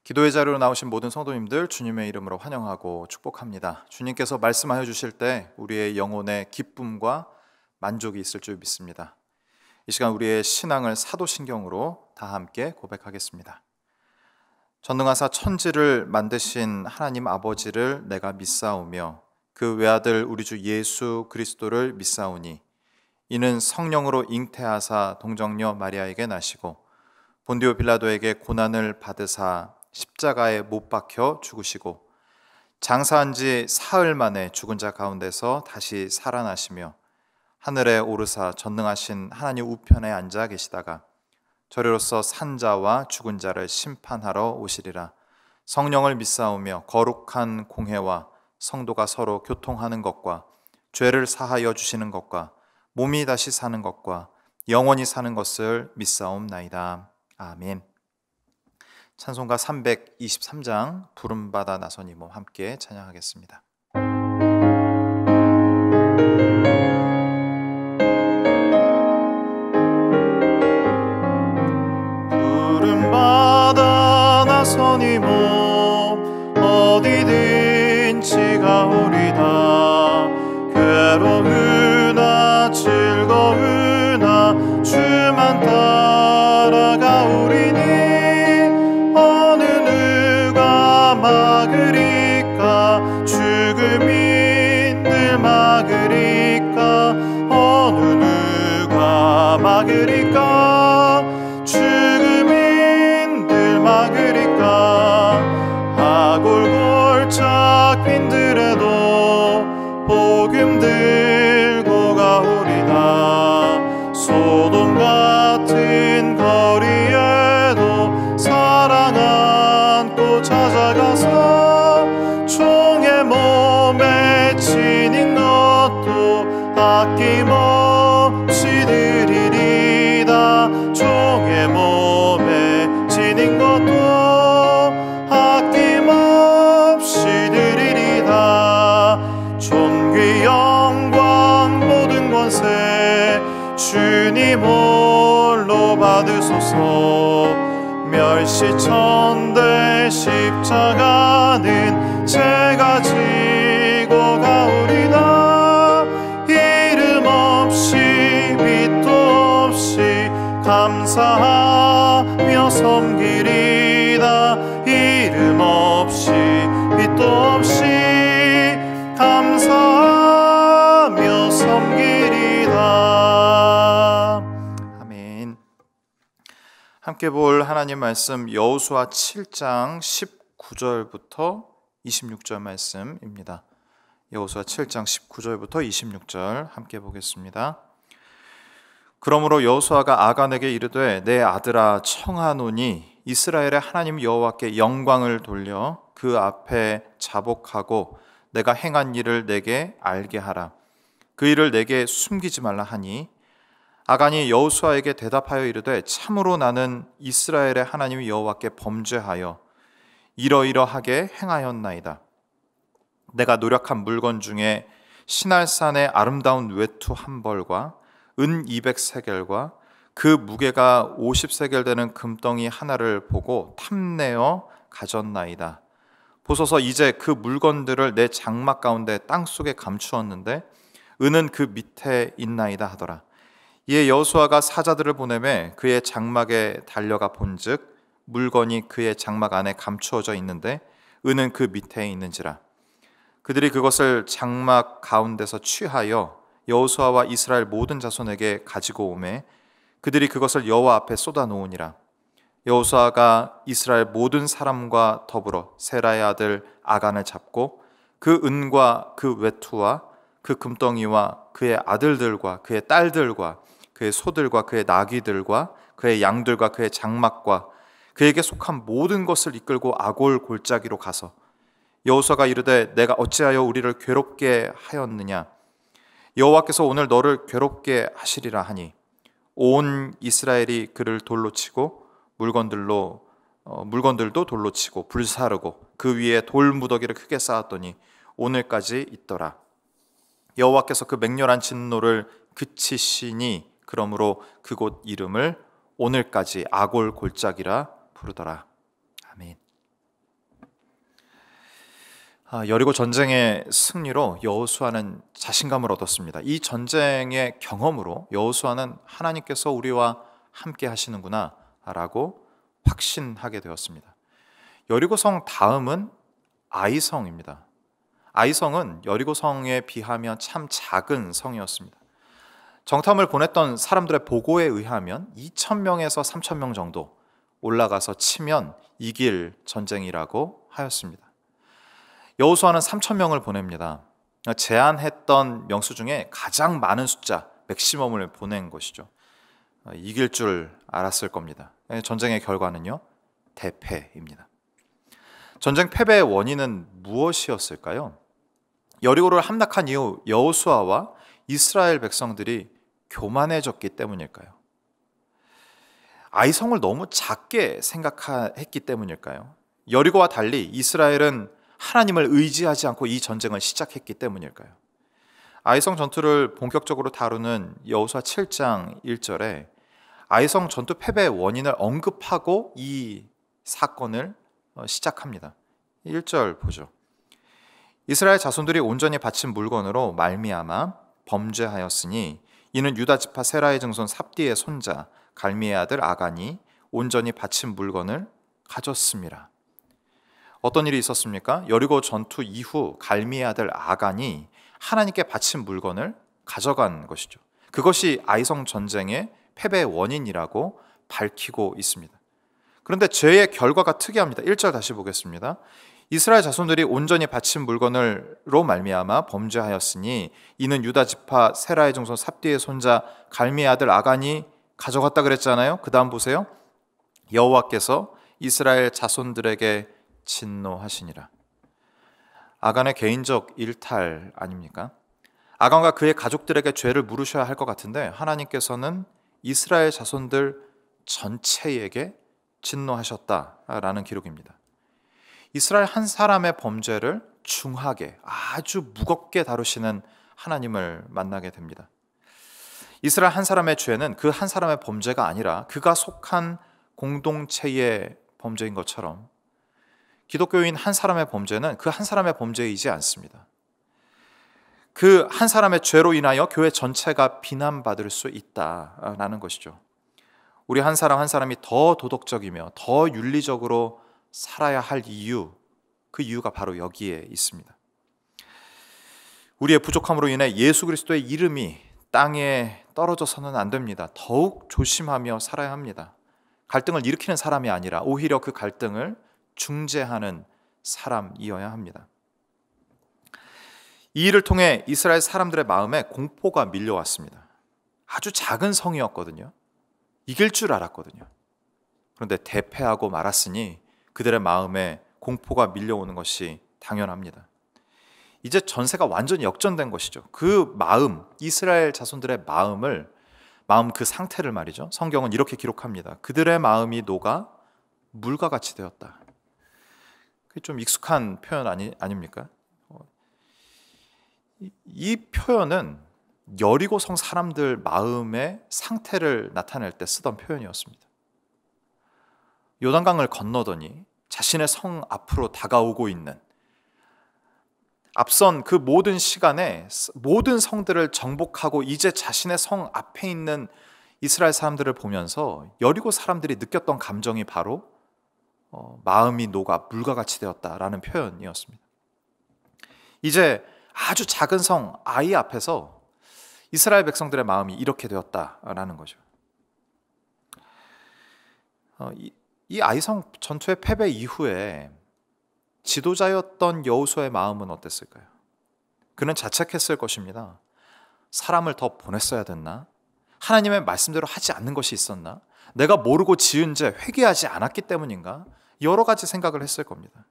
기도의 자리로 나오신 모든 성도님들 주님의 이름으로 환영하고 축복합니다. 주님께서 말씀하여 주실 때 우리의 영혼에 기쁨과 만족이 있을 줄 믿습니다. 이 시간 우리의 신앙을 사도신경으로 다 함께 고백하겠습니다. 전능하사 천지를 만드신 하나님 아버지를 내가 믿사오며 그 외아들 우리 주 예수 그리스도를 믿사오니 이는 성령으로 잉태하사 동정녀 마리아에게 나시고 본디오 빌라도에게 고난을 받으사 십자가에 못 박혀 죽으시고 장사한 지 사흘 만에 죽은 자 가운데서 다시 살아나시며 하늘에 오르사 전능하신 하나님 우편에 앉아 계시다가 저리로서 산 자와 죽은 자를 심판하러 오시리라. 성령을 믿사오며 거룩한 공회와 성도가 서로 교통하는 것과 죄를 사하여 주시는 것과 몸이 다시 사는 것과 영원히 사는 것을 믿사옵나이다. 아멘. 찬송가 323장 부름받아 나서니 몸 함께 찬양하겠습니다. 부름받아 나서니 몸 어디든지 가오리다. 괴로우나 즐거우나 주만 따라가오리니 어느 누가 막으리까. 죽음인들 막으리까. 어느 누가 막으리까. 죽음인들 막으리까. 하골골짝 빈들에도 복음 들고 가오리다. 소돔 같은 거리에도 사랑 안고 찾아가서 종의 몸에 지닌 것도 아낌없이 드리리다. 종의 몸에 지닌 것도 아낌없이 드리리다. 존귀 영광 모든 권세 주님 홀로 받으소서. 멸시천대 십자가는 제가 지고 가오리다. 이름 없이 빛도 없이 감사하며 섬기리다. 이름 없이 빛도 없이 감사하며 섬기리다. 아멘. 함께 볼 하나님 말씀 여호수아 7장 19절부터 26절 말씀입니다. 여호수아 7장 19절부터 26절 함께 보겠습니다. 그러므로 여호수아가 아간에게 이르되 내 아들아 청하노니 이스라엘의 하나님 여호와께 영광을 돌려 그 앞에 자복하고 내가 행한 일을 내게 알게 하라. 그 일을 내게 숨기지 말라 하니 아간이 여호수아에게 대답하여 이르되 참으로 나는 이스라엘의 하나님 여호와께 범죄하여 이러이러하게 행하였나이다. 내가 노력한 물건 중에 시날산의 아름다운 외투 한 벌과 은 200세겔과 그 무게가 50세겔 되는 금덩이 하나를 보고 탐내어 가졌나이다. 보소서 이제 그 물건들을 내 장막 가운데 땅속에 감추었는데 은은 그 밑에 있나이다 하더라. 이에 여호수아가 사자들을 보내매 그의 장막에 달려가 본즉 물건이 그의 장막 안에 감추어져 있는데 은은 그 밑에 있는지라. 그들이 그것을 장막 가운데서 취하여 여호수아와 이스라엘 모든 자손에게 가지고 오매 그들이 그것을 여호와 앞에 쏟아 놓으니라. 여호수아가 이스라엘 모든 사람과 더불어 세라의 아들 아간을 잡고 그 은과 그 외투와 그 금덩이와 그의 아들들과 그의 딸들과 그의 소들과 그의 나귀들과 그의 양들과 그의 장막과 그에게 속한 모든 것을 이끌고 아골 골짜기로 가서 여호수아가 이르되 내가 어찌하여 우리를 괴롭게 하였느냐. 여호와께서 오늘 너를 괴롭게 하시리라 하니 온 이스라엘이 그를 돌로 치고 물건들도 돌로 치고 불사르고 그 위에 돌 무더기를 크게 쌓았더니 오늘까지 있더라. 여호와께서 그 맹렬한 진노를 그치시니 그러므로 그곳 이름을 오늘까지 아골 골짜기라 부르더라. 아멘. 여리고 전쟁의 승리로 여호수아는 자신감을 얻었습니다. 이 전쟁의 경험으로 여호수아는 하나님께서 우리와 함께 하시는구나 라고 확신하게 되었습니다. 여리고성 다음은 아이성입니다. 아이성은 여리고성에 비하면 참 작은 성이었습니다. 정탐을 보냈던 사람들의 보고에 의하면 2,000명에서 3,000명 정도 올라가서 치면 이길 전쟁이라고 하였습니다. 여호수아는 3,000명을 보냅니다. 제안했던 명수 중에 가장 많은 숫자, 맥시멈을 보낸 것이죠. 이길 줄 알았을 겁니다. 전쟁의 결과는요, 대패입니다. 전쟁 패배의 원인은 무엇이었을까요? 여리고를 함락한 이후 여호수아와 이스라엘 백성들이 교만해졌기 때문일까요? 아이성을 너무 작게 생각했기 때문일까요? 여리고와 달리 이스라엘은 하나님을 의지하지 않고 이 전쟁을 시작했기 때문일까요? 아이성 전투를 본격적으로 다루는 여호수아 7장 1절에 아이성 전투 패배의 원인을 언급하고 이 사건을 시작합니다. 1절 보죠. 이스라엘 자손들이 온전히 바친 물건으로 말미암아 범죄하였으니 이는 유다 지파 세라의 증손 삽디의 손자 갈미의 아들 아간이 온전히 바친 물건을 가졌습니다. 어떤 일이 있었습니까? 여리고 전투 이후 갈미의 아들 아간이 하나님께 바친 물건을 가져간 것이죠. 그것이 아이성 전쟁의 패배의 원인이라고 밝히고 있습니다. 그런데 죄의 결과가 특이합니다. 1절 다시 보겠습니다. 이스라엘 자손들이 온전히 바친 물건으로 말미암아 범죄하였으니 이는 유다 지파 세라의 증손 삽디의 손자 갈미의 아들 아간이 가져갔다 그랬잖아요. 그 다음 보세요. 여호와께서 이스라엘 자손들에게 진노하시니라. 아간의 개인적 일탈 아닙니까? 아간과 그의 가족들에게 죄를 물으셔야 할 것 같은데 하나님께서는 이스라엘 자손들 전체에게 진노하셨다라는 기록입니다. 이스라엘 한 사람의 범죄를 중하게 아주 무겁게 다루시는 하나님을 만나게 됩니다. 이스라엘 한 사람의 죄는 그 한 사람의 범죄가 아니라 그가 속한 공동체의 범죄인 것처럼 기독교인 한 사람의 범죄는 그 한 사람의 범죄이지 않습니다. 그 한 사람의 죄로 인하여 교회 전체가 비난받을 수 있다라는 것이죠. 우리 한 사람 한 사람이 더 도덕적이며 더 윤리적으로 살아야 할 이유, 그 이유가 바로 여기에 있습니다. 우리의 부족함으로 인해 예수 그리스도의 이름이 땅에 떨어져서는 안 됩니다. 더욱 조심하며 살아야 합니다. 갈등을 일으키는 사람이 아니라 오히려 그 갈등을 중재하는 사람이어야 합니다. 이 일을 통해 이스라엘 사람들의 마음에 공포가 밀려왔습니다. 아주 작은 성이었거든요. 이길 줄 알았거든요. 그런데 대패하고 말았으니 그들의 마음에 공포가 밀려오는 것이 당연합니다. 이제 전세가 완전히 역전된 것이죠. 그 마음, 이스라엘 자손들의 마음 그 상태를 말이죠. 성경은 이렇게 기록합니다. 그들의 마음이 녹아 물과 같이 되었다. 그게 좀 익숙한 표현 아닙니까? 이 표현은 여리고성 사람들 마음의 상태를 나타낼 때 쓰던 표현이었습니다. 요단강을 건너더니 자신의 성 앞으로 다가오고 있는, 앞선 그 모든 시간에 모든 성들을 정복하고 이제 자신의 성 앞에 있는 이스라엘 사람들을 보면서 여리고 사람들이 느꼈던 감정이 바로 마음이 녹아 물과 같이 되었다라는 표현이었습니다. 이제 아주 작은 성 아이 앞에서 이스라엘 백성들의 마음이 이렇게 되었다라는 거죠. 이 아이성 전투의 패배 이후에 지도자였던 여호수아의 마음은 어땠을까요? 그는 자책했을 것입니다. 사람을 더 보냈어야 됐나? 하나님의 말씀대로 하지 않는 것이 있었나? 내가 모르고 지은 죄 회개하지 않았기 때문인가? 여러 가지 생각을 했을 겁니다.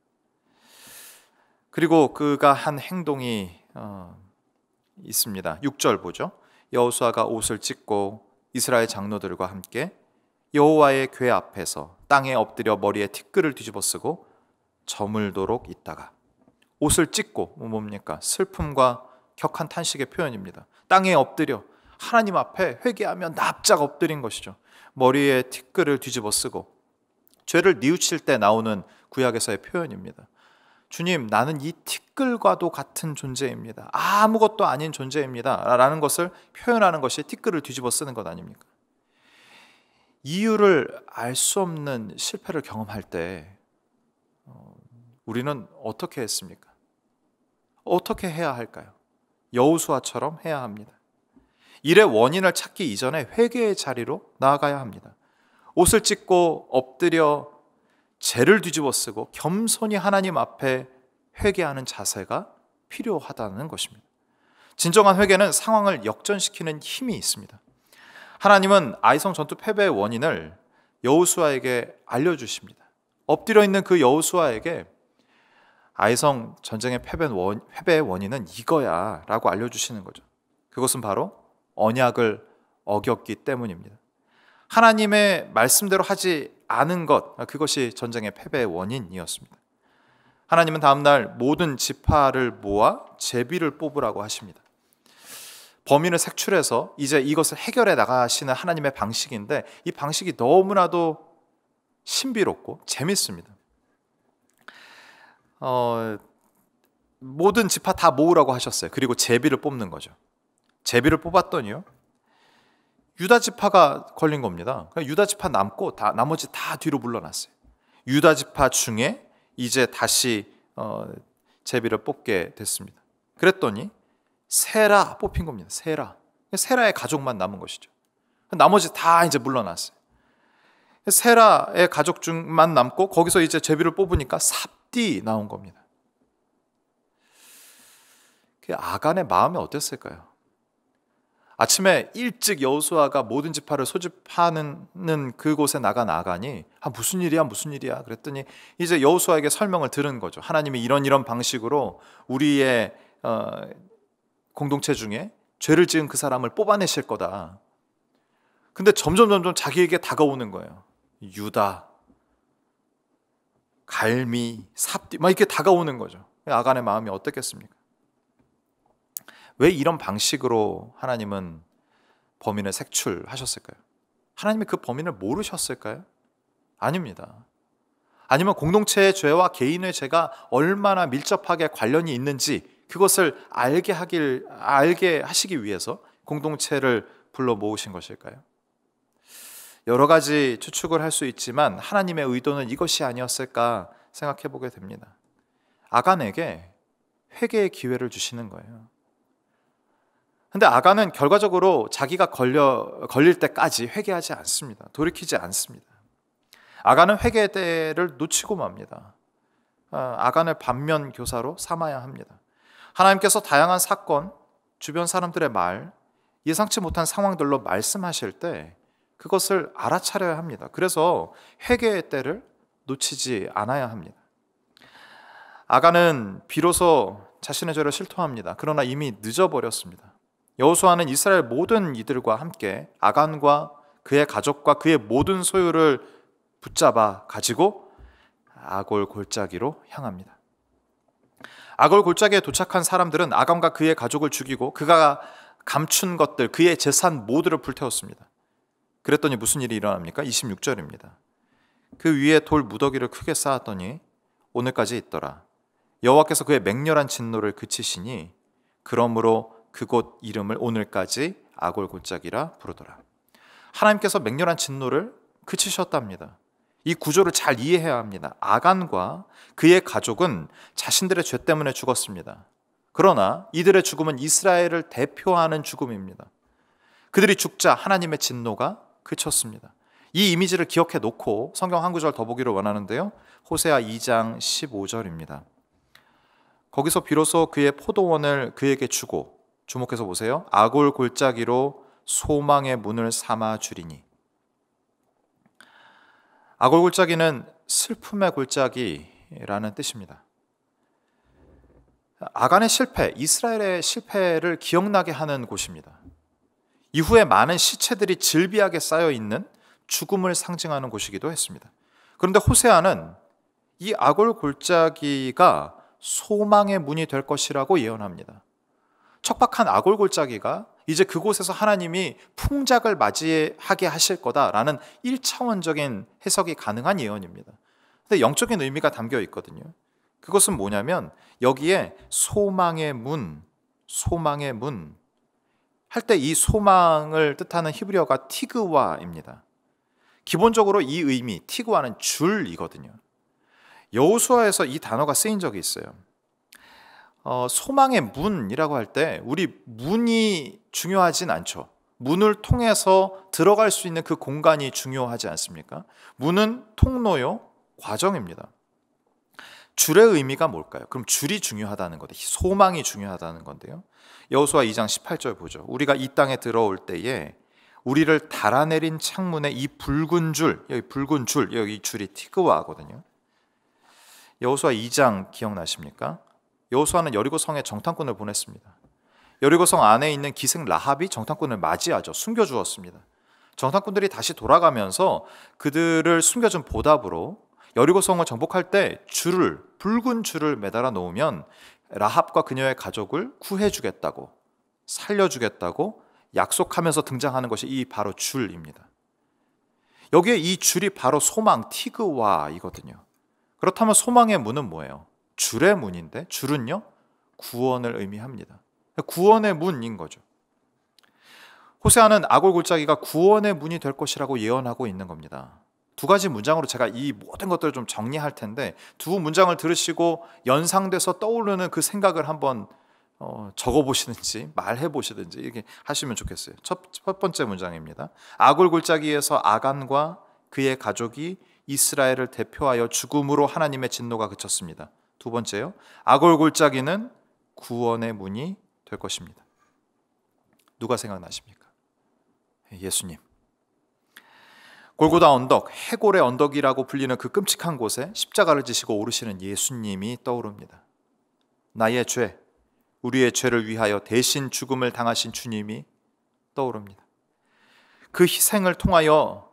그리고 그가 한 행동이 있습니다. 6절 보죠. 여호수아가 옷을 찢고 이스라엘 장로들과 함께 여호와의 궤 앞에서 땅에 엎드려 머리에 티끌을 뒤집어 쓰고 저물도록 있다가, 옷을 찢고 뭡니까? 슬픔과 격한 탄식의 표현입니다. 땅에 엎드려 하나님 앞에 회개하며 납작 엎드린 것이죠. 머리에 티끌을 뒤집어 쓰고, 죄를 뉘우칠 때 나오는 구약에서의 표현입니다. 주님, 나는 이 티끌과도 같은 존재입니다. 아무것도 아닌 존재입니다. 라는 것을 표현하는 것이 티끌을 뒤집어 쓰는 것 아닙니까? 이유를 알 수 없는 실패를 경험할 때 우리는 어떻게 했습니까? 어떻게 해야 할까요? 여호수아처럼 해야 합니다. 일의 원인을 찾기 이전에 회개의 자리로 나아가야 합니다. 옷을 찢고 엎드려 죄를 뒤집어 쓰고 겸손히 하나님 앞에 회개하는 자세가 필요하다는 것입니다. 진정한 회개는 상황을 역전시키는 힘이 있습니다. 하나님은 아이성 전투 패배의 원인을 여호수아에게 알려주십니다. 엎드려 있는 그 여호수아에게 아이성 전쟁의 패배의 원인은 이거야 라고 알려주시는 거죠. 그것은 바로 언약을 어겼기 때문입니다. 하나님의 말씀대로 하지 않은 것, 그것이 전쟁의 패배의 원인이었습니다. 하나님은 다음날 모든 지파를 모아 제비를 뽑으라고 하십니다. 범인을 색출해서 이제 이것을 해결해 나가시는 하나님의 방식인데, 이 방식이 너무나도 신비롭고 재밌습니다. 모든 지파 다 모으라고 하셨어요. 그리고 제비를 뽑는 거죠. 제비를 뽑았더니요, 유다 지파가 걸린 겁니다. 유다 지파 남고 나머지 다 뒤로 물러났어요. 유다 지파 중에 이제 다시 제비를 뽑게 됐습니다. 그랬더니 세라 뽑힌 겁니다. 세라의 가족만 남은 것이죠. 나머지 다 이제 물러났어요. 세라의 가족 중만 남고 거기서 이제 제비를 뽑으니까 삽디 나온 겁니다. 아간의 마음이 어땠을까요? 아침에 일찍 여호수아가 모든 지파를 소집하는 그곳에 나간 아간이 무슨 일이야 그랬더니 이제 여호수아에게 설명을 들은 거죠. 하나님이 이런 방식으로 우리의 공동체 중에 죄를 지은 그 사람을 뽑아내실 거다. 근데 점점 자기에게 다가오는 거예요. 유다, 갈미, 삽디 막 이렇게 다가오는 거죠. 아간의 마음이 어땠겠습니까? 왜 이런 방식으로 하나님은 범인을 색출하셨을까요? 하나님이 그 범인을 모르셨을까요? 아닙니다. 아니면 공동체의 죄와 개인의 죄가 얼마나 밀접하게 관련이 있는지 그것을 알게 하시기 위해서 공동체를 불러 모으신 것일까요? 여러 가지 추측을 할 수 있지만 하나님의 의도는 이것이 아니었을까 생각해 보게 됩니다. 아간에게 회개의 기회를 주시는 거예요. 근데 아간은 결과적으로 자기가 걸릴 때까지 회개하지 않습니다. 돌이키지 않습니다. 아간은 회개의 때를 놓치고 맙니다. 아간을 반면 교사로 삼아야 합니다. 하나님께서 다양한 사건, 주변 사람들의 말, 예상치 못한 상황들로 말씀하실 때 그것을 알아차려야 합니다. 그래서 회개의 때를 놓치지 않아야 합니다. 아간은 비로소 자신의 죄를 실토합니다. 그러나 이미 늦어버렸습니다. 여호수아는 이스라엘 모든 이들과 함께 아간과 그의 가족과 그의 모든 소유를 붙잡아 가지고 아골 골짜기로 향합니다. 아골 골짜기에 도착한 사람들은 아간과 그의 가족을 죽이고 그가 감춘 것들, 그의 재산 모두를 불태웠습니다. 그랬더니 무슨 일이 일어납니까? 26절입니다. 그 위에 돌 무더기를 크게 쌓았더니 오늘까지 있더라. 여호와께서 그의 맹렬한 진노를 그치시니 그러므로 그곳 이름을 오늘까지 아골 골짜기라 부르더라. 하나님께서 맹렬한 진노를 그치셨답니다. 이 구조를 잘 이해해야 합니다. 아간과 그의 가족은 자신들의 죄 때문에 죽었습니다. 그러나 이들의 죽음은 이스라엘을 대표하는 죽음입니다. 그들이 죽자 하나님의 진노가 그쳤습니다. 이 이미지를 기억해 놓고 성경 한 구절 더 보기를 원하는데요. 호세아 2장 15절입니다. 거기서 비로소 그의 포도원을 그에게 주고, 주목해서 보세요. 아골 골짜기로 소망의 문을 삼아 주리니. 아골 골짜기는 슬픔의 골짜기라는 뜻입니다. 아간의 실패, 이스라엘의 실패를 기억나게 하는 곳입니다. 이후에 많은 시체들이 질비하게 쌓여 있는 죽음을 상징하는 곳이기도 했습니다. 그런데 호세아는 이 아골 골짜기가 소망의 문이 될 것이라고 예언합니다. 척박한 아골 골짜기가 이제 그곳에서 하나님이 풍작을 맞이하게 하실 거다라는 1차원적인 해석이 가능한 예언입니다. 근데 영적인 의미가 담겨 있거든요. 그것은 뭐냐면 여기에 소망의 문 할 때 이 소망을 뜻하는 히브리어가 티그와입니다. 기본적으로 이 의미, 티그와는 줄이거든요. 여호수아에서 이 단어가 쓰인 적이 있어요. 소망의 문이라고 할 때 우리 문이 중요하진 않죠. 문을 통해서 들어갈 수 있는 그 공간이 중요하지 않습니까? 문은 통로요, 과정입니다. 줄의 의미가 뭘까요? 그럼 줄이 중요하다는 건데, 소망이 중요하다는 건데요. 여호수아 2장 18절 보죠. 우리가 이 땅에 들어올 때에 우리를 달아내린 창문에 이 붉은 줄, 여기 줄이 티그와거든요. 여호수아 2장 기억나십니까? 여호수아는 여리고 성에 정탐꾼을 보냈습니다. 여리고 성 안에 있는 기생 라합이 정탐꾼을 맞이하죠. 숨겨주었습니다. 정탐꾼들이 다시 돌아가면서 그들을 숨겨준 보답으로 여리고 성을 정복할 때 붉은 줄을 매달아 놓으면 라합과 그녀의 가족을 구해주겠다고, 살려주겠다고 약속하면서 등장하는 것이 이 바로 줄입니다. 여기에 이 줄이 바로 소망, 티그와이거든요. 그렇다면 소망의 문은 뭐예요? 줄의 문인데, 줄은요, 구원을 의미합니다. 구원의 문인 거죠. 호세아는 아골 골짜기가 구원의 문이 될 것이라고 예언하고 있는 겁니다. 두 가지 문장으로 제가 이 모든 것들을 좀 정리할 텐데, 두 문장을 들으시고 연상돼서 떠오르는 그 생각을 한번 적어보시든지 말해보시든지 이렇게 하시면 좋겠어요. 첫 번째 문장입니다. 아골 골짜기에서 아간과 그의 가족이 이스라엘을 대표하여 죽음으로 하나님의 진노가 그쳤습니다. 두 번째요, 아골 골짜기는 구원의 문이 될 것입니다. 누가 생각나십니까? 예수님. 골고다 언덕, 해골의 언덕이라고 불리는 그 끔찍한 곳에 십자가를 지시고 오르시는 예수님이 떠오릅니다. 나의 죄, 우리의 죄를 위하여 대신 죽음을 당하신 주님이 떠오릅니다. 그 희생을 통하여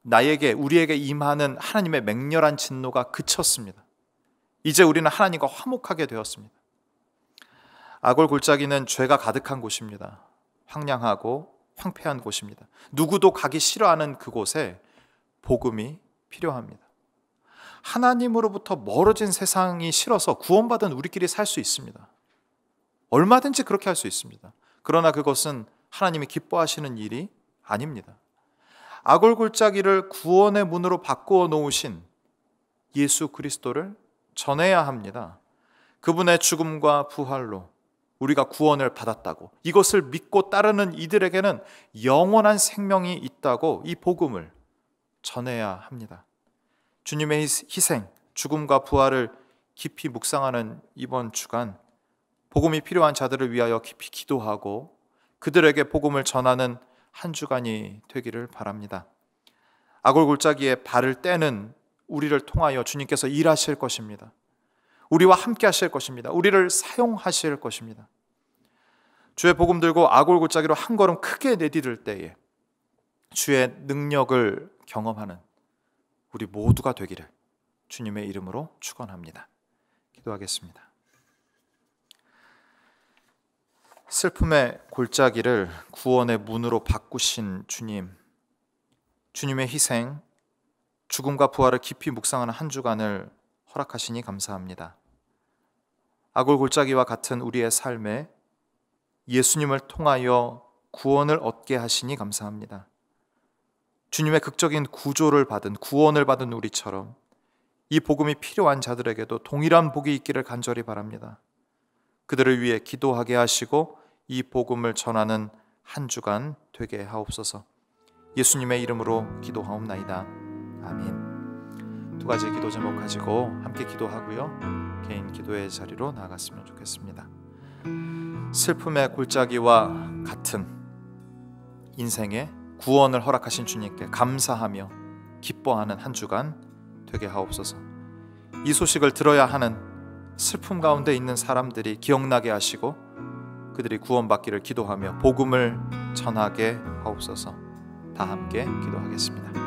우리에게 임하는 하나님의 맹렬한 진노가 그쳤습니다. 이제 우리는 하나님과 화목하게 되었습니다. 아골 골짜기는 죄가 가득한 곳입니다. 황량하고 황폐한 곳입니다. 누구도 가기 싫어하는 그곳에 복음이 필요합니다. 하나님으로부터 멀어진 세상이 싫어서 구원받은 우리끼리 살 수 있습니다. 얼마든지 그렇게 할 수 있습니다. 그러나 그것은 하나님이 기뻐하시는 일이 아닙니다. 아골 골짜기를 구원의 문으로 바꾸어 놓으신 예수 그리스도를 전해야 합니다. 그분의 죽음과 부활로 우리가 구원을 받았다고, 이것을 믿고 따르는 이들에게는 영원한 생명이 있다고 이 복음을 전해야 합니다. 주님의 희생, 죽음과 부활을 깊이 묵상하는 이번 주간, 복음이 필요한 자들을 위하여 깊이 기도하고 그들에게 복음을 전하는 한 주간이 되기를 바랍니다. 아골 골짜기에 발을 떼는 우리를 통하여 주님께서 일하실 것입니다. 우리와 함께 하실 것입니다. 우리를 사용하실 것입니다. 주의 복음 들고 아골 골짜기로 한 걸음 크게 내디딜 때에 주의 능력을 경험하는 우리 모두가 되기를 주님의 이름으로 축원합니다. 기도하겠습니다. 슬픔의 골짜기를 구원의 문으로 바꾸신 주님, 주님의 희생, 죽음과 부활을 깊이 묵상하는 한 주간을 허락하시니 감사합니다. 아골 골짜기와 같은 우리의 삶에 예수님을 통하여 구원을 얻게 하시니 감사합니다. 주님의 극적인 구조를 받은, 구원을 받은 우리처럼 이 복음이 필요한 자들에게도 동일한 복이 있기를 간절히 바랍니다. 그들을 위해 기도하게 하시고 이 복음을 전하는 한 주간 되게 하옵소서. 예수님의 이름으로 기도하옵나이다. 아멘. 두 가지 기도 제목 가지고 함께 기도하고요, 개인 기도의 자리로 나아갔으면 좋겠습니다. 슬픔의 골짜기와 같은 인생에 구원을 허락하신 주님께 감사하며 기뻐하는 한 주간 되게 하옵소서. 이 소식을 들어야 하는 슬픔 가운데 있는 사람들이 기억나게 하시고 그들이 구원받기를 기도하며 복음을 전하게 하옵소서. 다 함께 기도하겠습니다.